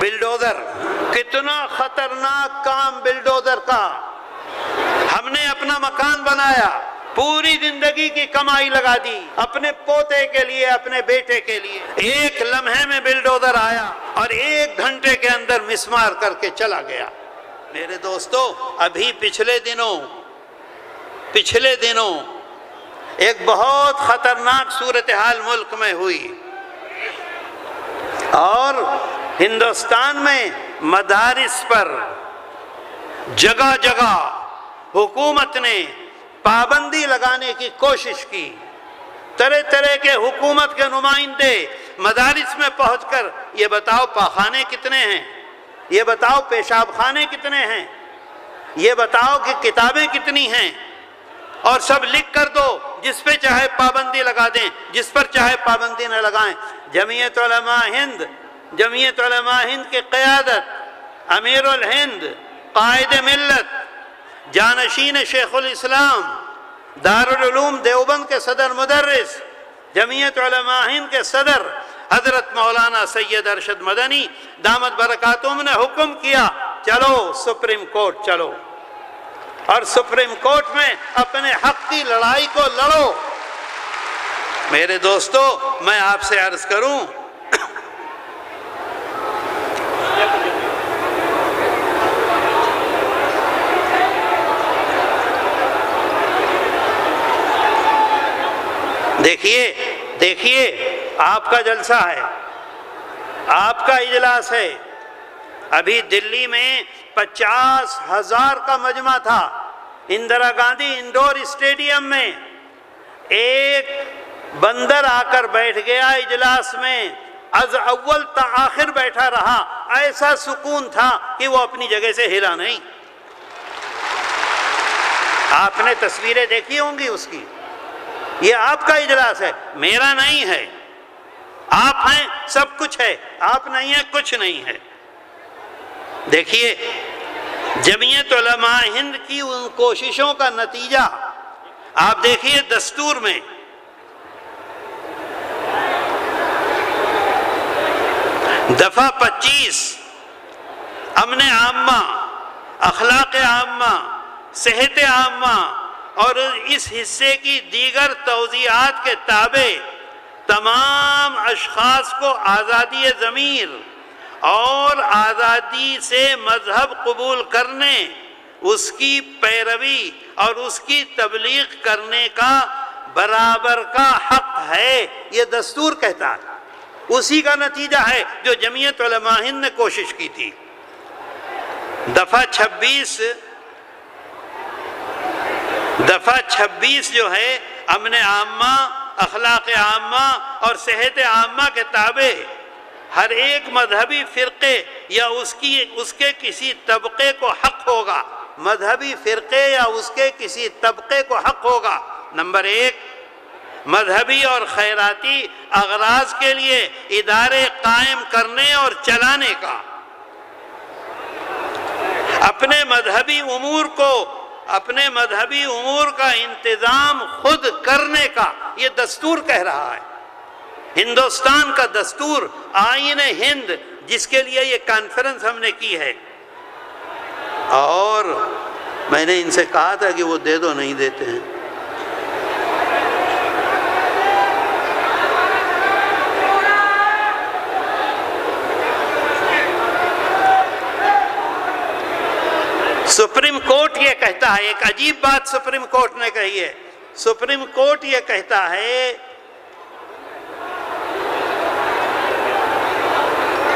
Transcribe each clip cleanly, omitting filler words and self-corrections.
Bulldozer, کتنا خطرناک کام bulldozer کا۔ ہم نے اپنا مکان بنایا، پوری زندگی کی کمائی لگا دی اپنے پوتے کے لیے، اپنے بیٹے کے لیے، ایک لمحے میں بلڈوزر آیا اور 1 گھنٹے کے اندر مسمار کر کے چلا گیا۔ میرے دوستو، ابھی پچھلے دنوں ایک بہت خطرناک صورتحال ملک میں ہوئی، اور ہندوستان میں مدارس پر جگہ جگہ حکومت نے پابندی لگانے کی کوشش کی۔ طرح طرح کے حکومت کے نمائندے مدارس میں پہنچ کر یہ بتاؤ پاخانے کتنے ہیں، یہ بتاؤ پیشاب خانے کتنے ہیں، یہ بتاؤ کہ کتابیں کتنی ہیں، اور سب لکھ کر دو، جس پہ چاہے پابندی لگا دیں، جس پر چاہے پابندی نہ لگائیں۔ جمعیت علماء ہند کی قیادت، امیر الہند، قائد ملت، جانشین شیخ الاسلام، دارالعلوم دیوبند کے صدر مدرس، جمعیت علماء ہند کے صدر حضرت مولانا سید ارشد مدنی دامت برکاتہم نے حکم کیا، چلو سپریم کورٹ چلو، اور سپریم کورٹ میں اپنے حق کی لڑائی کو لڑو۔ میرے دوستو، میں آپ سے عرض کروں، دیکھیے آپ کا جلسہ ہے، آپ کا اجلاس ہے۔ ابھی دلی میں 50,000 کا مجمع تھا، اندرا گاندھی انڈور اسٹیڈیم میں۔ ایک بندر آ کر بیٹھ گیا اجلاس میں، از اول تا آخر بیٹھا رہا، ایسا سکون تھا کہ وہ اپنی جگہ سے ہلا نہیں۔ آپ نے تصویریں دیکھی ہوں گی اس کی۔ یہ آپ کا اجلاس ہے، میرا نہیں ہے۔ آپ ہیں، سب کچھ ہے، آپ نہیں ہیں، کچھ نہیں ہے۔ دیکھیے، جمعیت علماء ہند کی ان کوششوں کا نتیجہ آپ دیکھیے دستور میں۔ دفعہ 25 امن عامہ، اخلاق عامہ، صحت عامہ اور اس حصے کی دیگر توضیحات کے تابع تمام اشخاص کو آزادی ضمیر اور آزادی سے مذہب قبول کرنے، اس کی پیروی اور اس کی تبلیغ کرنے کا برابر کا حق ہے، یہ دستور کہتا ہے۔ اسی کا نتیجہ ہے جو جمعیت علماء ہند نے کوشش کی تھی۔ دفعہ 26 جو ہے، امن عامہ، اخلاق عامہ اور صحت عامہ کے تابع ہر ایک مذہبی فرقے یا اس کے کسی طبقے کو حق ہوگا، مذہبی فرقے یا اس کے کسی طبقے کو حق ہوگا، نمبر 1، مذہبی اور خیراتی اغراض کے لیے ادارے قائم کرنے اور چلانے کا، اپنے مذہبی امور کا انتظام خود کرنے کا، یہ دستور کہہ رہا ہے۔ ہندوستان کا دستور، آئین ہند، جس کے لیے یہ کانفرنس ہم نے کی ہے، اور میں نے ان سے کہا تھا کہ وہ دے دو، نہیں دیتے ہیں۔ سپریم کورٹ یہ کہتا ہے، ایک عجیب بات سپریم کورٹ نے کہی ہے۔ سپریم کورٹ یہ کہتا ہے،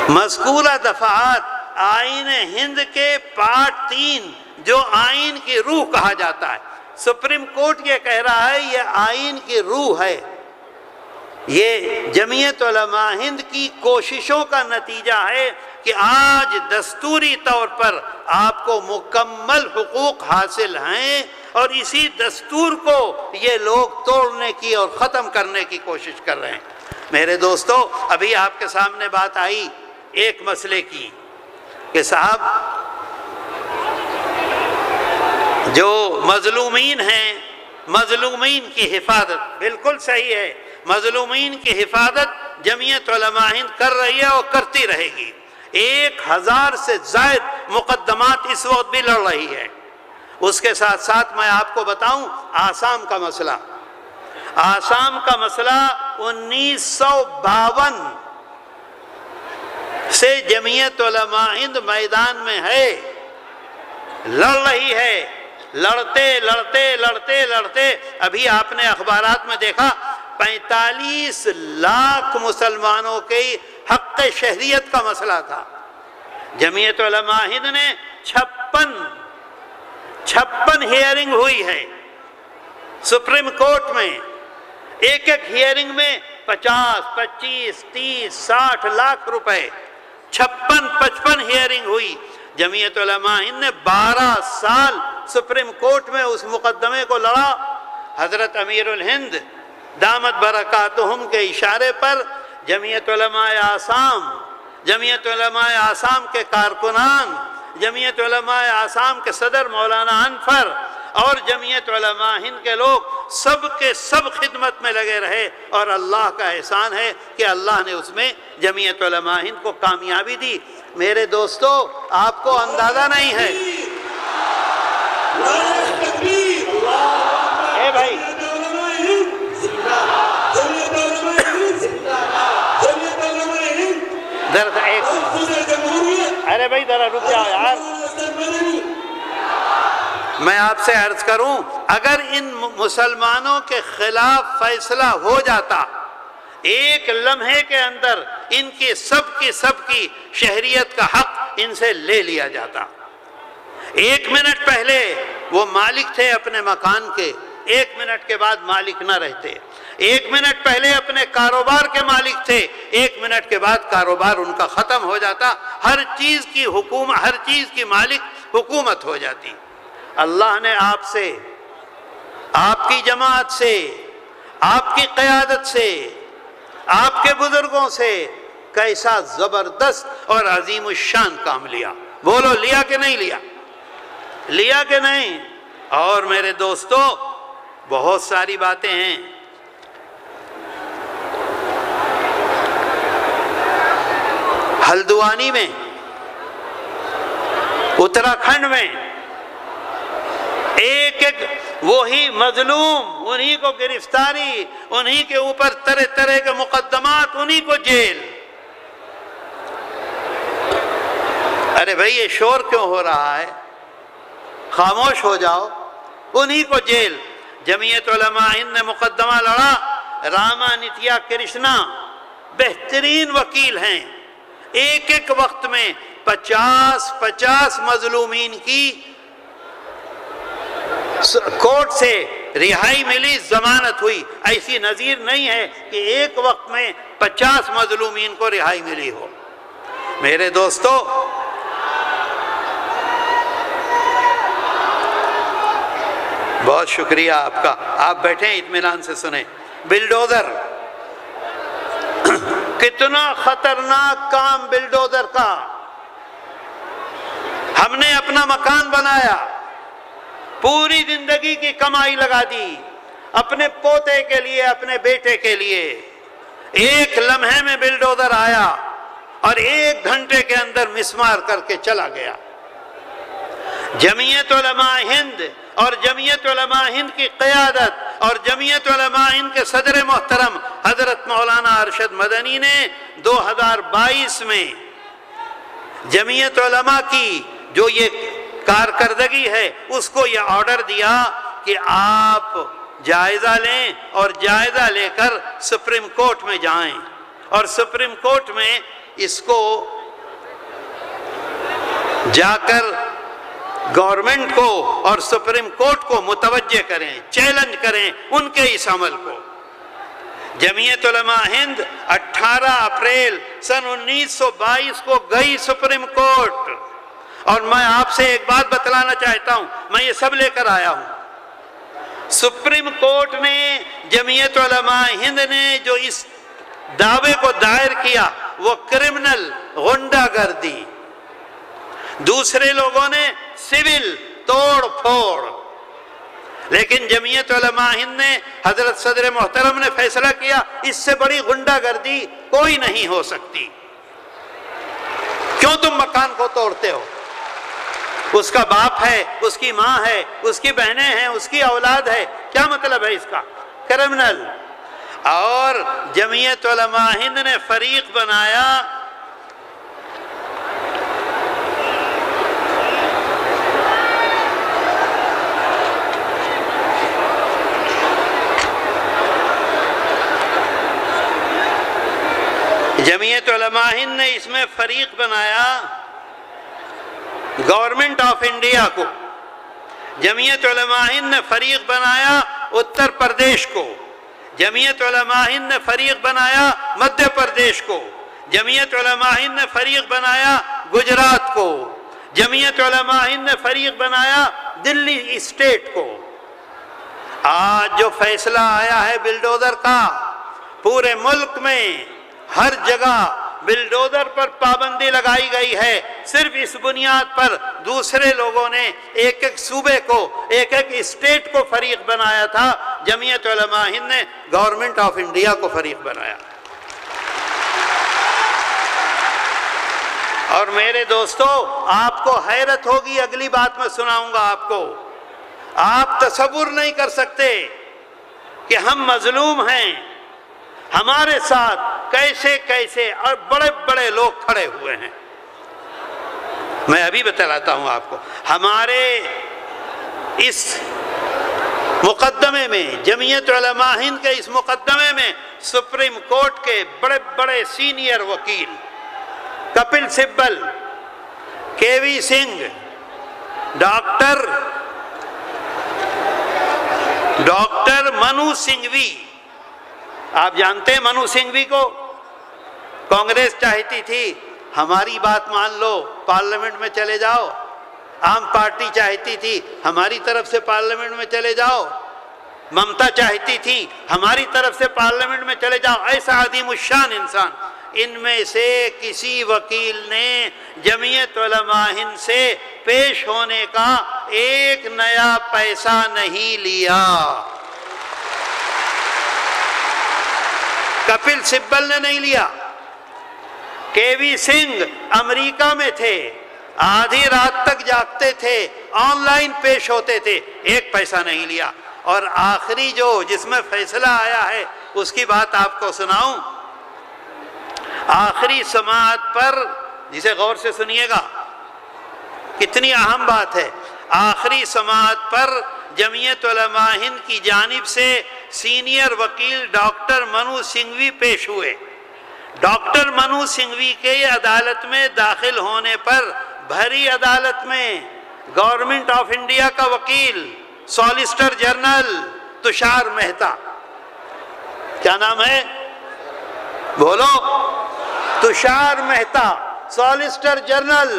مذکورہ دفعات آئین ہند کے پارٹ 3 جو آئین کی روح کہا جاتا ہے، سپریم کورٹ یہ کہہ رہا ہے یہ آئین کی روح ہے۔ یہ جمعیت علماء ہند کی کوششوں کا نتیجہ ہے کہ آج دستوری طور پر آپ کو مکمل حقوق حاصل ہیں، اور اسی دستور کو یہ لوگ توڑنے کی اور ختم کرنے کی کوشش کر رہے ہیں۔ میرے دوستو، ابھی آپ کے سامنے بات آئی ایک مسئلے کی کہ صاحب جو مظلومین ہیں، مظلومین کی حفاظت، بالکل صحیح ہے، مظلومین کی حفاظت جمعیت علماء ہند کر رہی ہے اور کرتی رہے گی۔ 1000 سے زائد مقدمات اس وقت بھی لڑ رہی ہے۔ اس کے ساتھ ساتھ میں آپ کو بتاؤں آسام کا مسئلہ۔ آسام کا مسئلہ 1952 سے جمعیت علماء ہند میدان میں ہے، لڑ رہی ہے، لڑتے لڑتے لڑتے لڑتے ابھی آپ نے اخبارات میں دیکھا 45 لاکھ مسلمانوں کے حق شہریت کا مسئلہ تھا۔ جمعیت علماء ہند نے 56 ہیئرنگ ہوئی ہے سپریم کورٹ میں، ایک ہیئرنگ میں 50، 25، 30، 60 لاکھ روپے، 56 ہیئرنگ ہوئی۔ جمعیت علماء ہند نے 12 سال سپریم کورٹ میں اس مقدمے کو لڑا۔ حضرت امیر الہند دامت برکاتہم کے اشارے پر جمعیت علماء آسام کے کارکنان، جمعیت علماء آسام کے صدر مولانا انفر اور جمعیت علماء ہند کے لوگ سب کے سب خدمت میں لگے رہے، اور اللہ کا احسان ہے کہ اللہ نے اس میں جمعیت علماء ہند کو کامیابی دی۔ میرے دوستو، آپ کو اندازہ نہیں ہے، اے بھائی ارے بھائی ذرا رک جاؤ یار، میں آپ سے عرض کروں اگر ان مسلمانوں کے خلاف فیصلہ ہو جاتا، ایک لمحے کے اندر ان کی سب کی شہریت کا حق ان سے لے لیا جاتا۔ 1 منٹ پہلے وہ مالک تھے اپنے مکان کے، 1 منٹ کے بعد مالک نہ رہتے۔ 1 منٹ پہلے اپنے کاروبار کے مالک تھے، 1 منٹ کے بعد کاروبار ان کا ختم ہو جاتا، ہر چیز کی مالک حکومت ہو جاتی۔ اللہ نے آپ سے، آپ کی جماعت سے، آپ کی قیادت سے، آپ کے بزرگوں سے کیسا زبردست اور عظیم الشان کام لیا، بولو لیا کہ نہیں لیا؟ لیا کہ نہیں؟ اور میرے دوستو بہت ساری باتیں ہیں۔ ہلدوانی میں، اتراکھنڈ میں ایک وہی مظلوم، انہی کو گرفتاری، انہی کے اوپر طرح طرح کے مقدمات، انہی کو جیل۔ ارے بھائی یہ شور کیوں ہو رہا ہے؟ خاموش ہو جاؤ۔ انہی کو جیل۔ جمعیت علماء ہند نے مقدمہ لڑا، راما نتیا کرشنا بہترین وکیل ہیں، ایک وقت میں 50 مظلومین کی کورٹ سے رہائی ملی، ضمانت ہوئی۔ ایسی نظیر نہیں ہے کہ ایک وقت میں 50 مظلومین کو رہائی ملی ہو۔ میرے دوستو بہت شکریہ آپ کا، آپ بیٹھیں اطمینان سے سنیں۔ بلڈوزر، کتنا خطرناک کام بلڈوزر کا۔ ہم نے اپنا مکان بنایا، پوری زندگی کی کمائی لگا دی اپنے پوتے کے لیے، اپنے بیٹے کے لیے، ایک لمحے میں بلڈوزر آیا اور 1 گھنٹے کے اندر مسمار کر کے چلا گیا۔ جمعیت علماء ہند اور جمعیت علماء ہند کی قیادت اور جمعیت علماء ہند کے صدر محترم حضرت مولانا ارشد مدنی نے 2022 میں جمعیت علماء کی جو یہ کارکردگی ہے اس کو یہ آرڈر دیا کہ آپ جائزہ لیں، اور جائزہ لے کر سپریم کورٹ میں جائیں، اور سپریم کورٹ میں اس کو جا کر گورنمنٹ کو اور سپریم کورٹ کو متوجہ کریں، چیلنج کریں ان کے اس عمل کو۔ جمعیت علماء ہند 18 اپریل سن 1922 کو گئی سپریم کورٹ، اور میں آپ سے ایک بات بتلانا چاہتا ہوں، میں یہ سب لے کر آیا ہوں۔ سپریم کورٹ نے، جمعیت علماء ہند نے جو اس دعوے کو دائر کیا وہ کرمنل، غنڈہ گردی، دوسرے لوگوں نے سول توڑ پھوڑ، لیکن جمعیت علماء ہند نے، حضرت صدر محترم نے فیصلہ کیا اس سے بڑی غنڈہ گردی کوئی نہیں ہو سکتی۔ کیوں تم مکان کو توڑتے ہو؟ اس کا باپ ہے، اس کی ماں ہے، اس کی بہنیں ہیں، اس کی اولاد ہے، کیا مطلب ہے اس کا؟ کرمنل۔ اور جمعیت علماء ہند نے فریق بنایا جمعیت علماء ہند نے اس میں فریق بنایا گورنمنٹ آف انڈیا کو، جمعیت علماء ہند نے فریق بنایا اتر پردیش کو، جمعیت علماء ہند نے فریق بنایا مدھیہ پردیش کو، جمعیت علماء ہند نے فریق بنایا گجرات کو، جمعیت علماء ہند نے فریق بنایا دلی اسٹیٹ کو۔ آج جو فیصلہ آیا ہے بلڈوزر کا، پورے ملک میں ہر جگہ بلڈوزر پر پابندی لگائی گئی ہے، صرف اس بنیاد پر دوسرے لوگوں نے ایک ایک صوبے کو، ایک ایک اسٹیٹ کو فریق بنایا تھا، جمعیت علماء ہند نے گورنمنٹ آف انڈیا کو فریق بنایا۔ اور میرے دوستو، آپ کو حیرت ہوگی، اگلی بات میں سناؤں گا آپ کو، آپ تصور نہیں کر سکتے کہ ہم مظلوم ہیں، ہمارے ساتھ کیسے کیسے اور بڑے بڑے لوگ کھڑے ہوئے ہیں۔ میں ابھی بتلاتا ہوں آپ کو، ہمارے اس مقدمے میں، جمعیت علماء ہند کے اس مقدمے میں سپریم کورٹ کے بڑے بڑے سینئر وکیل کپل سبل، کے وی سنگھ، ڈاکٹر منو سنگھوی، آپ جانتے ہیں منو سنگھوی کو؟ کانگریس چاہتی تھی ہماری بات مان لو، پارلیمنٹ میں چلے جاؤ، عام پارٹی چاہتی تھی ہماری طرف سے پارلیمنٹ میں چلے جاؤ، ممتا چاہتی تھی ہماری طرف سے پارلیمنٹ میں چلے جاؤ، ایسا عظیم الشان انسان۔ ان میں سے کسی وکیل نے جمعیت علماء ہند سے پیش ہونے کا ایک نیا پیسہ نہیں لیا۔ کپل سبل نے نہیں لیا، کے وی سنگھ امریکہ میں تھے، آدھی رات تک جاگتے تھے، آن لائن پیش ہوتے تھے، ایک پیسہ نہیں لیا۔ اور آخری جس میں فیصلہ آیا ہے اس کی بات آپ کو سناؤں، آخری سماعت پر، جسے غور سے سنیے گا، کتنی اہم بات ہے، آخری سماعت پر جمعیت علماء ہند کی جانب سے سینئر وکیل ڈاکٹر منو سنگھوی پیش ہوئے۔ ڈاکٹر منو سنگھوی کے عدالت میں داخل ہونے پر بھری عدالت میں گورنمنٹ آف انڈیا کا وکیل سالیسٹر جنرل تشار مہتا، کیا نام ہے بولو؟ تشار مہتا، سالیسٹر جنرل،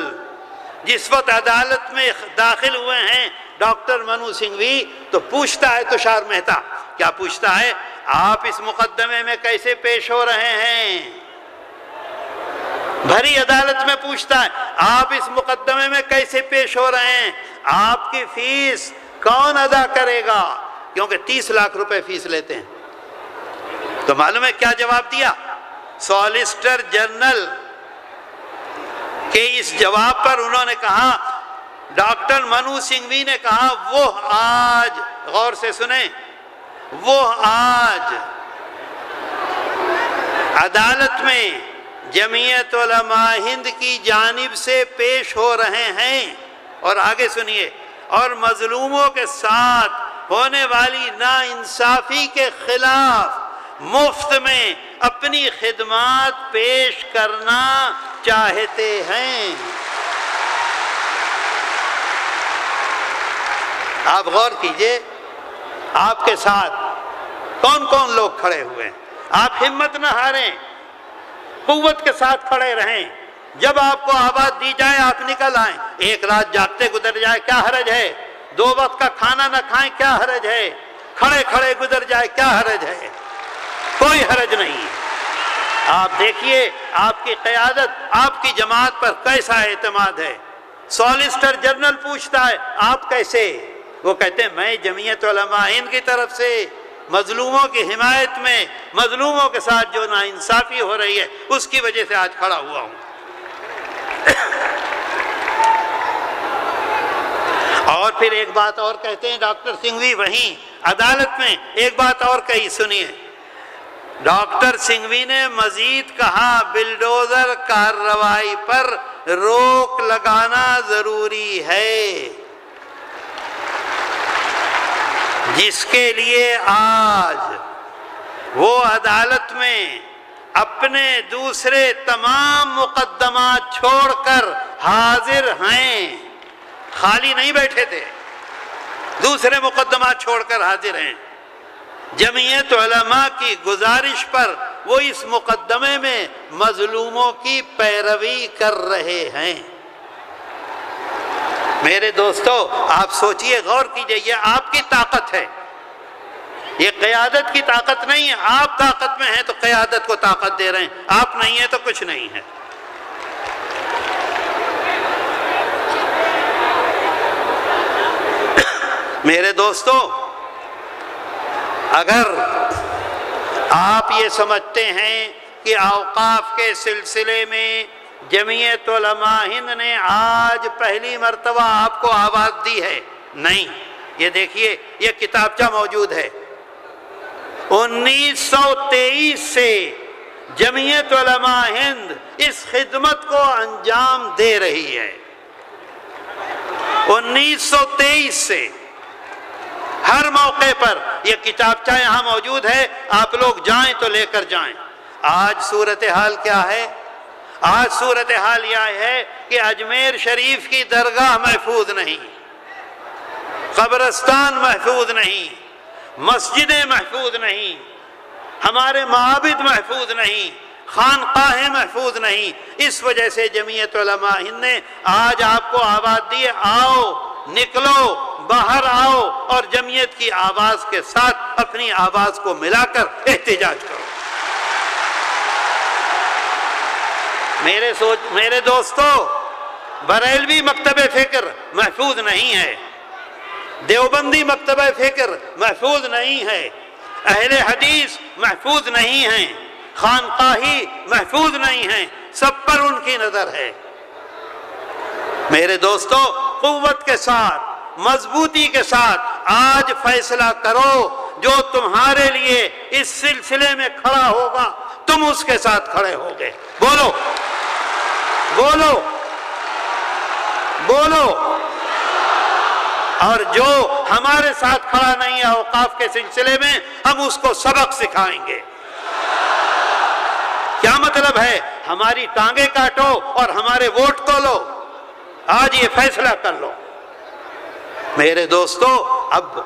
جس وقت عدالت میں داخل ہوئے ہیں ڈاکٹر منو سنگھوی، تو پوچھتا ہے تشار مہتا، کیا پوچھتا ہے؟ آپ اس مقدمے میں کیسے پیش ہو رہے ہیں؟ بھری عدالت میں پوچھتا ہے آپ اس مقدمے میں کیسے پیش ہو رہے ہیں؟ آپ کی فیس کون ادا کرے گا؟ کیونکہ 30 لاکھ روپے فیس لیتے ہیں۔ تو معلوم ہے کیا جواب دیا سالیسٹر جنرل کے؟ اس جواب پر انہوں نے کہا، ڈاکٹر منو سنگھوی نے کہا، وہ آج، غور سے سنیں، وہ آج عدالت میں جمعیت علماء ہند کی جانب سے پیش ہو رہے ہیں، اور آگے سنیے، اور مظلوموں کے ساتھ ہونے والی ناانصافی کے خلاف مفت میں اپنی خدمات پیش کرنا چاہتے ہیں۔ آپ غور کیجئے، آپ کے ساتھ کون کون لوگ کھڑے ہوئے ہیں۔ آپ ہمت نہ ہاریں، قوت کے ساتھ کھڑے رہیں، جب آپ کو آواز دی جائے آپ نکل آئیں۔ ایک رات جاگتے گزر جائے کیا حرج ہے؟ 2 وقت کا کھانا نہ کھائیں کیا حرج ہے؟ کھڑے کھڑے گزر جائے کیا حرج ہے؟ کوئی حرج نہیں۔ آپ دیکھیے آپ کی قیادت، آپ کی جماعت پر کیسا اعتماد ہے۔ سالیسٹر جنرل پوچھتا ہے آپ کیسے؟ وہ کہتے ہیں میں جمعیت علماء ہند کی طرف سے مظلوموں کی حمایت میں، مظلوموں کے ساتھ جو ناانصافی ہو رہی ہے اس کی وجہ سے آج کھڑا ہوا ہوں۔ اور پھر ایک بات اور کہتے ہیں ڈاکٹر سنگھوی وہیں عدالت میں ایک بات اور کہی، سنیے۔ ڈاکٹر سنگھوی نے مزید کہا بلڈوزر کارروائی پر روک لگانا ضروری ہے، جس کے لیے آج وہ عدالت میں اپنے دوسرے تمام مقدمات چھوڑ کر حاضر ہیں، خالی نہیں بیٹھے تھے، دوسرے مقدمات چھوڑ کر حاضر ہیں۔ جمعیت علماء کی گزارش پر وہ اس مقدمے میں مظلوموں کی پیروی کر رہے ہیں۔ میرے دوستو، آپ سوچئے، غور کیجئے، یہ آپ کی طاقت ہے، یہ قیادت کی طاقت نہیں ہے۔ آپ طاقت میں ہیں تو قیادت کو طاقت دے رہے ہیں، آپ نہیں ہیں تو کچھ نہیں ہے۔ میرے دوستو، اگر آپ یہ سمجھتے ہیں کہ اوقاف کے سلسلے میں جمعیت علماء ہند نے آج پہلی مرتبہ آپ کو آواز دی ہے، نہیں، یہ دیکھیے، یہ کتابچہ موجود ہے۔ 1923 سے جمعیت علماء ہند اس خدمت کو انجام دے رہی ہے۔ 1923 سے ہر موقع پر یہ کتابچہ یہاں موجود ہے، آپ لوگ جائیں تو لے کر جائیں۔ آج صورتحال کیا ہے؟ آج صورتحال یہ ہے کہ اجمیر شریف کی درگاہ محفوظ نہیں، قبرستان محفوظ نہیں، مسجدیں محفوظ نہیں، ہمارے معابد محفوظ نہیں، خانقاہیں محفوظ نہیں۔ اس وجہ سے جمعیت علماء ہند نے آج آپ کو آواز دی ہے، آؤ، نکلو، باہر آؤ اور جمعیت کی آواز کے ساتھ اپنی آواز کو ملا کر احتجاج کرو۔ میرے دوستو، بریلوی مکتب فکر محفوظ نہیں ہے، دیوبندی مکتب فکر محفوظ نہیں ہے، اہل حدیث محفوظ نہیں ہیں، خانقاہی محفوظ نہیں ہیں، سب پر ان کی نظر ہے۔ میرے دوستو، قوت کے ساتھ، مضبوطی کے ساتھ آج فیصلہ کرو، جو تمہارے لیے اس سلسلے میں کھڑا ہوگا تم اس کے ساتھ کھڑے ہوگے۔ بولو بولو بولو۔ اور جو ہمارے ساتھ کھڑا نہیں ہے اوقاف کے سلسلے میں، ہم اس کو سبق سکھائیں گے۔ کیا مطلب ہے؟ ہماری ٹانگیں کاٹو اور ہمارے ووٹ کو لو، آج یہ فیصلہ کر لو۔ میرے دوستو، اب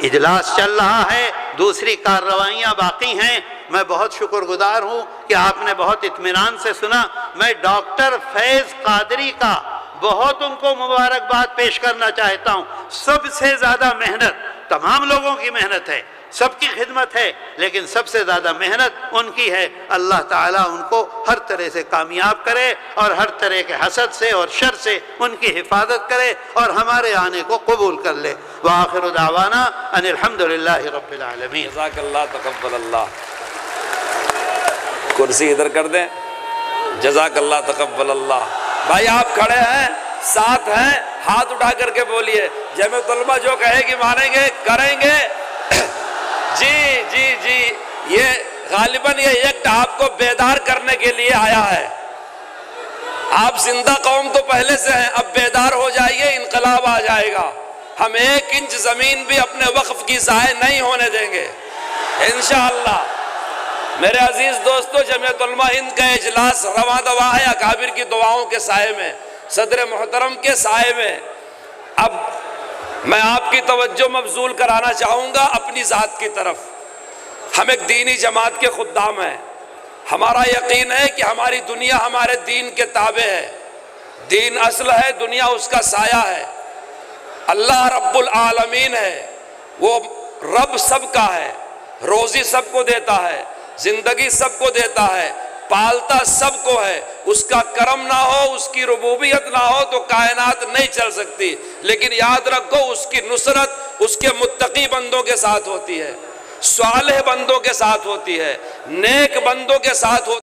اجلاس چل رہا ہے، دوسری کارروائیاں باقی ہیں۔ میں بہت شکر گزار ہوں کہ آپ نے بہت اطمینان سے سنا۔ میں ڈاکٹر فیض قادری کا بہت ان کو مبارکباد پیش کرنا چاہتا ہوں۔ سب سے زیادہ محنت، تمام لوگوں کی محنت ہے، سب کی خدمت ہے، لیکن سب سے زیادہ محنت ان کی ہے۔ اللہ تعالیٰ ان کو ہر طرح سے کامیاب کرے اور ہر طرح کے حسد سے اور شر سے ان کی حفاظت کرے اور ہمارے آنے کو قبول کر لے۔ وآخر دعوانا ان الحمدللہ رب العالمین۔ جزاک اللہ، تقبل اللہ۔ کرسی ادھر کر دیں۔ جزاک اللہ، تقبل اللہ۔ بھائی آپ کھڑے ہیں، ساتھ ہیں، ہاتھ اٹھا کر کے بولیے، جمعیت علماء جو کہے گی مانیں گے، کریں گے۔ جی جی جی، یہ غالباً یہ ایکٹ آپ کو بیدار کرنے کے لیے آیا ہے۔ آپ زندہ قوم تو پہلے سے ہیں، اب بیدار ہو جائیے، انقلاب آ جائے گا۔ ہم 1 انچ زمین بھی اپنے وقف کی ضائع نہیں ہونے دیں گے انشاءاللہ۔ میرے عزیز دوستو، جمعیت علماء ہند کا اجلاس رواں دواں ہے اکابر کی دعاؤں کے سائے میں، صدر محترم کے سائے میں۔ اب میں آپ کی توجہ مبذول کرانا چاہوں گا اپنی ذات کی طرف۔ ہم ایک دینی جماعت کے خدام ہیں، ہمارا یقین ہے کہ ہماری دنیا ہمارے دین کے تابع ہے، دین اصل ہے، دنیا اس کا سایہ ہے۔ اللہ رب العالمین ہے، وہ رب سب کا ہے، روزی سب کو دیتا ہے، زندگی سب کو دیتا ہے، پالتا سب کو ہے۔ اس کا کرم نہ ہو، اس کی ربوبیت نہ ہو تو کائنات نہیں چل سکتی۔ لیکن یاد رکھو، اس کی نصرت اس کے متقی بندوں کے ساتھ ہوتی ہے، صالح بندوں کے ساتھ ہوتی ہے، نیک بندوں کے ساتھ ہوتی ہے۔